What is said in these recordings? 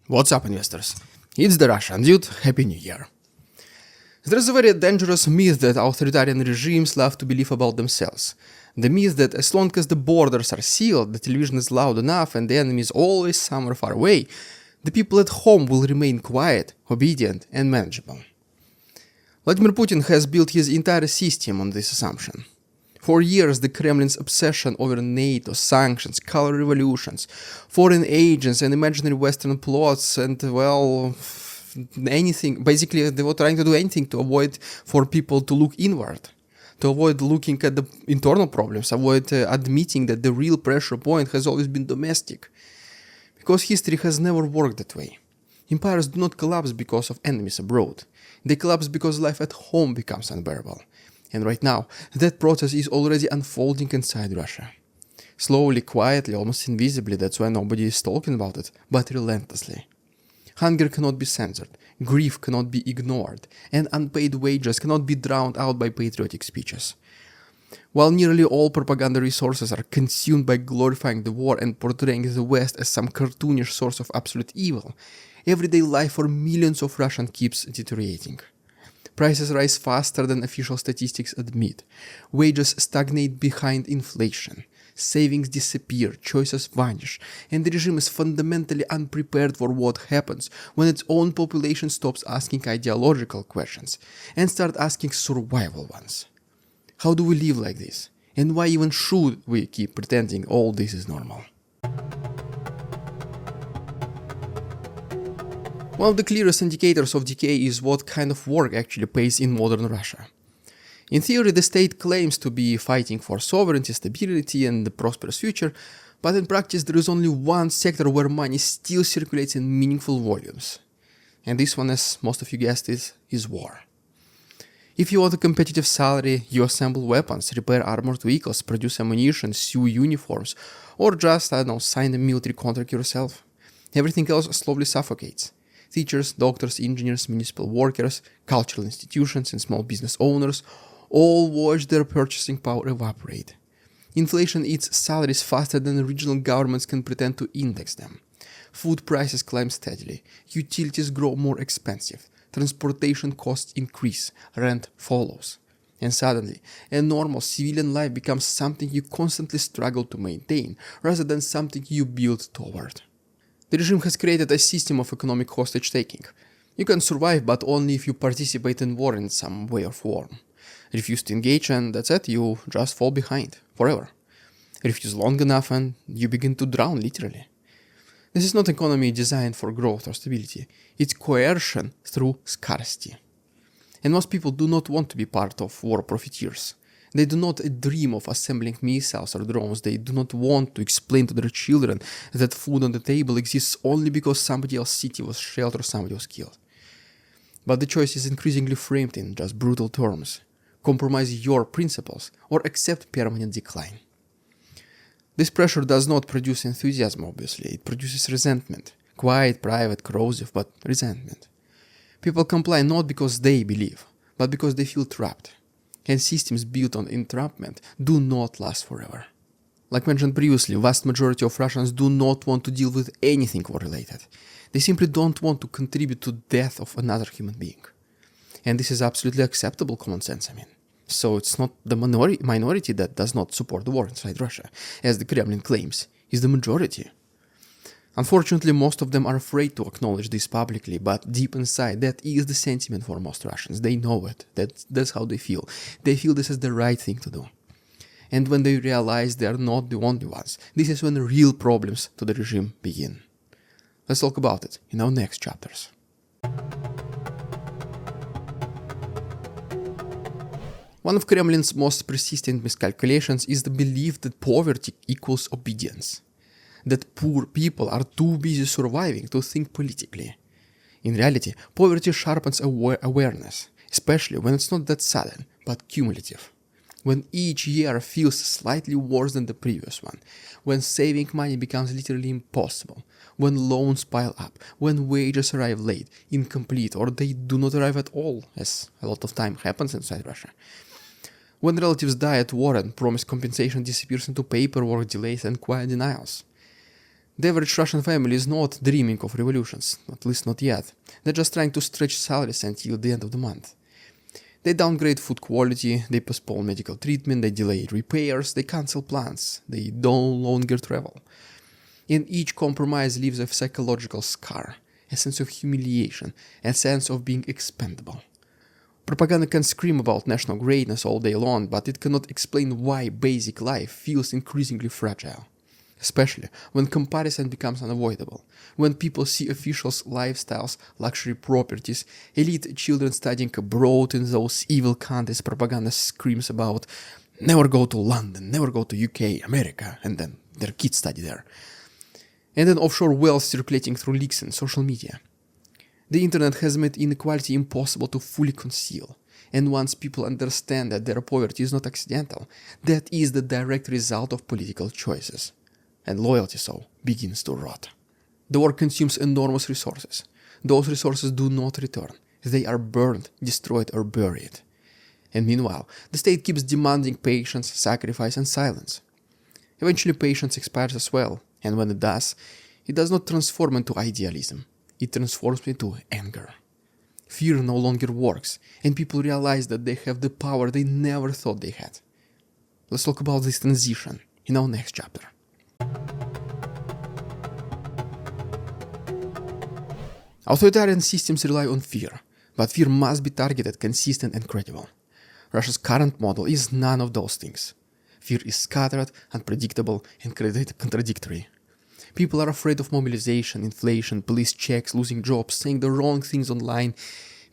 What's up, investors? It's the Russian dude. Happy New Year. There's a very dangerous myth that authoritarian regimes love to believe about themselves. The myth that as long as the borders are sealed, the television is loud enough, and the enemy is always somewhere far away, the people at home will remain quiet, obedient, and manageable. Vladimir Putin has built his entire system on this assumption. For years, the Kremlin's obsession over NATO, sanctions, color revolutions, foreign agents, and imaginary Western plots, and, anything. Basically, they were trying to do anything to avoid for people to look inward, to avoid looking at the internal problems, avoid admitting that the real pressure point has always been domestic. Because history has never worked that way. Empires do not collapse because of enemies abroad. They collapse because life at home becomes unbearable. And right now, that process is already unfolding inside Russia. Slowly, quietly, almost invisibly, that's why nobody is talking about it, but relentlessly. Hunger cannot be censored, grief cannot be ignored, and unpaid wages cannot be drowned out by patriotic speeches. While nearly all propaganda resources are consumed by glorifying the war and portraying the West as some cartoonish source of absolute evil, everyday life for millions of Russians keeps deteriorating. Prices rise faster than official statistics admit. Wages stagnate behind inflation. Savings disappear, choices vanish, and the regime is fundamentally unprepared for what happens when its own population stops asking ideological questions and starts asking survival ones. How do we live like this? And why even should we keep pretending all this is normal? One of the clearest indicators of decay is what kind of work actually pays in modern Russia. In theory, the state claims to be fighting for sovereignty, stability, and a prosperous future, but in practice there is only one sector where money still circulates in meaningful volumes. And this one, as most of you guessed, is war. If you want a competitive salary, you assemble weapons, repair armored vehicles, produce ammunition, sew uniforms, or just, sign a military contract yourself. Everything else slowly suffocates. Teachers, doctors, engineers, municipal workers, cultural institutions, and small business owners all watch their purchasing power evaporate. Inflation eats salaries faster than regional governments can pretend to index them. Food prices climb steadily, utilities grow more expensive, transportation costs increase, rent follows. And suddenly, a normal civilian life becomes something you constantly struggle to maintain, rather than something you build toward. The regime has created a system of economic hostage-taking. You can survive, but only if you participate in war in some way or form. Refuse to engage and that's it, you just fall behind, forever. Refuse long enough and you begin to drown, literally. This is not economy designed for growth or stability. It's coercion through scarcity. And most people do not want to be part of war profiteers. They do not dream of assembling missiles or drones. They do not want to explain to their children that food on the table exists only because somebody else's city was shelled or somebody was killed. But the choice is increasingly framed in just brutal terms. Compromise your principles or accept permanent decline. This pressure does not produce enthusiasm, obviously. It produces resentment. Quiet, private, corrosive, but resentment. People comply not because they believe, but because they feel trapped. And systems built on entrapment do not last forever. Like mentioned previously, vast majority of Russians do not want to deal with anything war-related. They simply don't want to contribute to the death of another human being. And this is absolutely acceptable common sense, So it's not the minority that does not support the war inside Russia, as the Kremlin claims, it's the majority. Unfortunately, most of them are afraid to acknowledge this publicly, but deep inside, that is the sentiment for most Russians. They know it. That's how they feel. They feel this is the right thing to do. And when they realize they are not the only ones, this is when the real problems to the regime begin. Let's talk about it in our next chapters. One of Kremlin's most persistent miscalculations is the belief that poverty equals obedience. That poor people are too busy surviving to think politically. In reality, poverty sharpens awareness, especially when it's not that sudden, but cumulative. When each year feels slightly worse than the previous one, when saving money becomes literally impossible, when loans pile up, when wages arrive late, incomplete, or they do not arrive at all, as a lot of time happens inside Russia. When relatives die at war and promised compensation disappears into paperwork delays and quiet denials. The average Russian family is not dreaming of revolutions, at least not yet. They're just trying to stretch salaries until the end of the month. They downgrade food quality, they postpone medical treatment, they delay repairs, they cancel plans, they no longer travel. And each compromise leaves a psychological scar, a sense of humiliation, a sense of being expendable. Propaganda can scream about national greatness all day long, but it cannot explain why basic life feels increasingly fragile. Especially when comparison becomes unavoidable, when people see officials' lifestyles, luxury properties, elite children studying abroad in those evil countries propaganda screams about, never go to London, never go to UK, America, and then their kids study there. And then offshore wealth circulating through leaks and social media. The internet has made inequality impossible to fully conceal, and once people understand that their poverty is not accidental, that is the direct result of political choices. And loyalty so begins to rot. The war consumes enormous resources. Those resources do not return. They are burned, destroyed, or buried. And meanwhile, the state keeps demanding patience, sacrifice, and silence. Eventually patience expires as well, and when it does not transform into idealism. It transforms into anger. Fear no longer works, and people realize that they have the power they never thought they had. Let's talk about this transition in our next chapter. Authoritarian systems rely on fear, but fear must be targeted, consistent, and credible. Russia's current model is none of those things. Fear is scattered, unpredictable, and contradictory. People are afraid of mobilization, inflation, police checks, losing jobs, saying the wrong things online,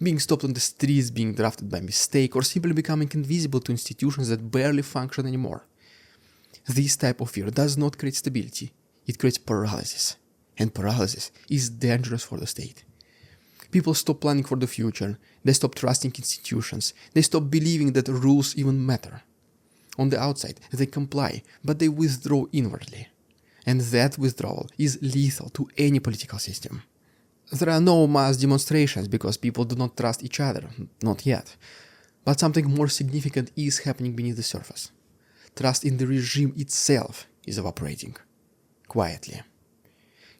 being stopped on the streets, being drafted by mistake, or simply becoming invisible to institutions that barely function anymore. This type of fear does not create stability, it creates paralysis. And paralysis is dangerous for the state. People stop planning for the future, they stop trusting institutions, they stop believing that rules even matter. On the outside, they comply, but they withdraw inwardly. And that withdrawal is lethal to any political system. There are no mass demonstrations because people do not trust each other, not yet. But something more significant is happening beneath the surface. Trust in the regime itself is evaporating. Quietly.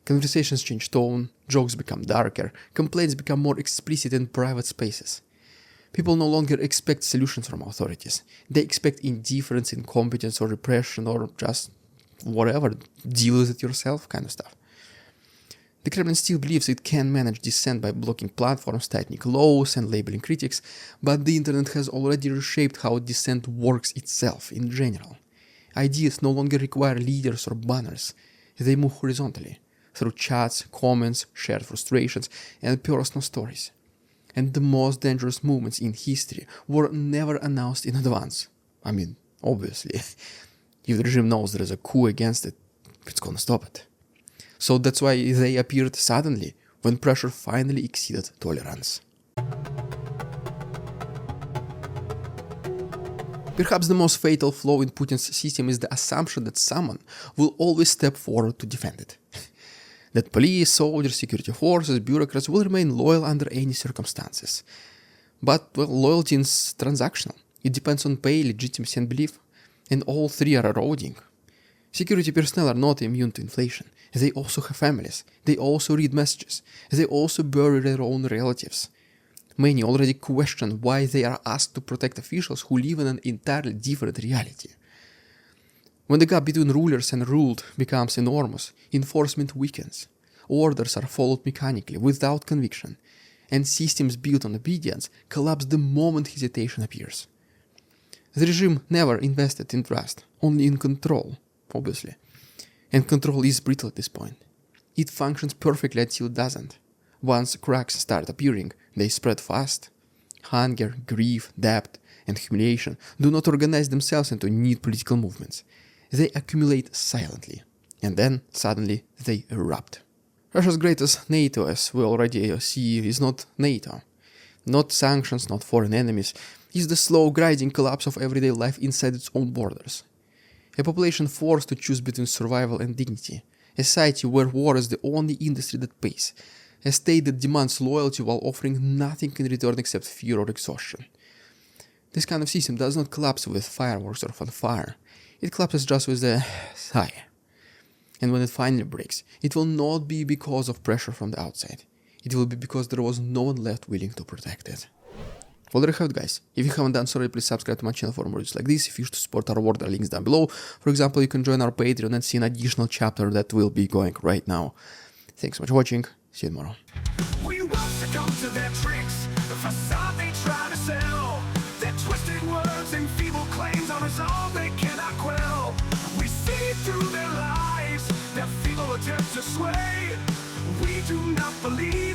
Conversations change tone, jokes become darker, complaints become more explicit in private spaces. People no longer expect solutions from authorities. They expect indifference, incompetence, or repression, or just whatever, deal with it yourself kind of stuff. The Kremlin still believes it can manage dissent by blocking platforms, tightening laws, and labeling critics, but the internet has already reshaped how dissent works itself in general. Ideas no longer require leaders or banners. They move horizontally, through chats, comments, shared frustrations, and personal stories. And the most dangerous movements in history were never announced in advance. I mean, obviously. If the regime knows there is a coup against it, it's gonna stop it. So that's why they appeared suddenly, when pressure finally exceeded tolerance. Perhaps the most fatal flaw in Putin's system is the assumption that someone will always step forward to defend it. That police, soldiers, security forces, bureaucrats will remain loyal under any circumstances. But, well, loyalty is transactional. It depends on pay, legitimacy, and belief. And all three are eroding. Security personnel are not immune to inflation. They also have families. They also read messages. They also bury their own relatives. Many already question why they are asked to protect officials who live in an entirely different reality. When the gap between rulers and ruled becomes enormous, enforcement weakens. Orders are followed mechanically, without conviction, and systems built on obedience collapse the moment hesitation appears. The regime never invested in trust, only in control, obviously. And control is brittle at this point. It functions perfectly until it doesn't. Once cracks start appearing, they spread fast. Hunger, grief, debt, and humiliation do not organize themselves into neat political movements. They accumulate silently, and then, suddenly, they erupt. Russia's greatest NATO, as we already see, is not NATO. Not sanctions, not foreign enemies. It's the slow, grinding collapse of everyday life inside its own borders. A population forced to choose between survival and dignity. A society where war is the only industry that pays. A state that demands loyalty while offering nothing in return except fear or exhaustion. This kind of system does not collapse with fireworks or fanfare. It collapses just with a sigh. And when it finally breaks, it will not be because of pressure from the outside. It will be because there was no one left willing to protect it. Well, there you have it, guys. If you haven't done so already, please subscribe to my channel for more videos like this. If you wish to support our work, there are links down below. For example, you can join our Patreon and see an additional chapter that will be going right now. Thanks so much for watching. See you tomorrow. We won't succumb to their tricks, the facade they try to sell. Their twisted words and feeble claims are resolve they cannot quell. We see through their lies, their feeble attempts to sway. We do not believe